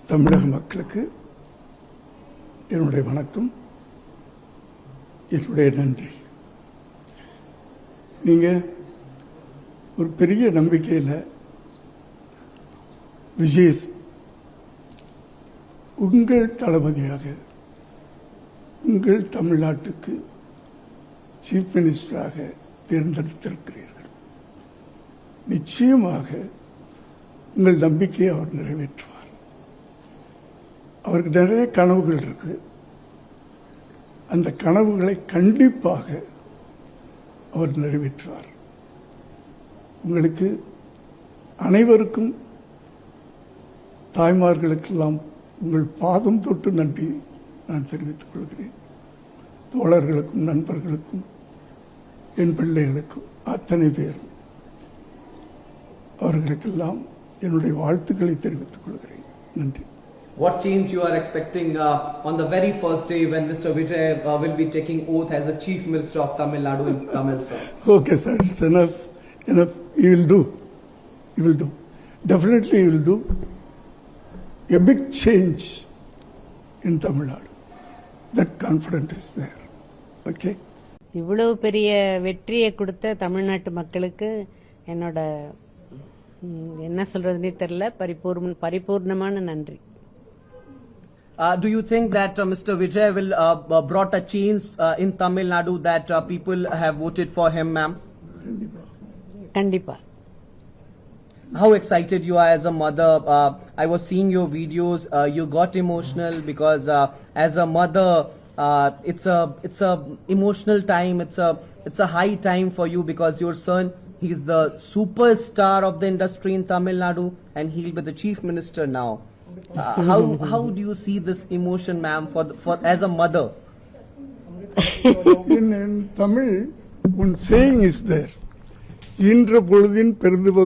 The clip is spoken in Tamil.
தமிழக மக்களுக்கு என்னுடைய வணக்கம், என்னுடைய நன்றி. நீங்க ஒரு பெரிய நம்பிக்கையில் விஜய் உங்கள் தளபதியாக உங்கள் தமிழ்நாட்டுக்கு சீஃப் மினிஸ்டராக தேர்ந்தெடுத்திருக்கிறீர்கள். நிச்சயமாக உங்கள் நம்பிக்கையை அவர் நிறைவேற்றுவார். அவருக்கு நிறைய கனவுகள் இருக்கு. அந்த கனவுகளை கண்டிப்பாக அவர் நிறைவேற்றுவார். உங்களுக்கு அனைவருக்கும், தாய்மார்களுக்கெல்லாம் உங்கள் பாதம் தொட்டு நன்றி நான் தெரிவித்துக் கொள்கிறேன். தோழர்களுக்கும் நண்பர்களுக்கும் என் பிள்ளைகளுக்கும் அத்தனை பேரும் அவர்களுக்கெல்லாம் என்னுடைய வாழ்த்துக்களை தெரிவித்துக் கொள்கிறேன். நன்றி. What change you are expecting on the very first day when Mr. Vijay will be taking oath as the Chief Minister of Tamil Nadu in Tamil, sir? Okay, sir. It's enough. He will do. He will do. Definitely he will do a big change in Tamil Nadu. That confidence is there. Okay? இவ்வளவு பெரிய வெற்றியை கொடுத்த தமிழ்நாட்டு மக்களுக்கு என்னோட என்ன சொல்றதுன்னே தெரியல, பரிபூர்ணமான நன்றி. Do you think that Mr. Vijay will brought a change in Tamil Nadu that people have voted for him, ma'am? கண்டிப்பா. How excited you are as a mother. I was seeing your videos. You got emotional because as a mother, it's a emotional time. It's a high time for you because your son, he's the superstar of the industry in Tamil Nadu, and he'll be the chief minister now. How do you see this emotion, ma'am, for as a mother? In Tamil, one saying is there. ஈன்ற பொழுதின் பெருந்துவ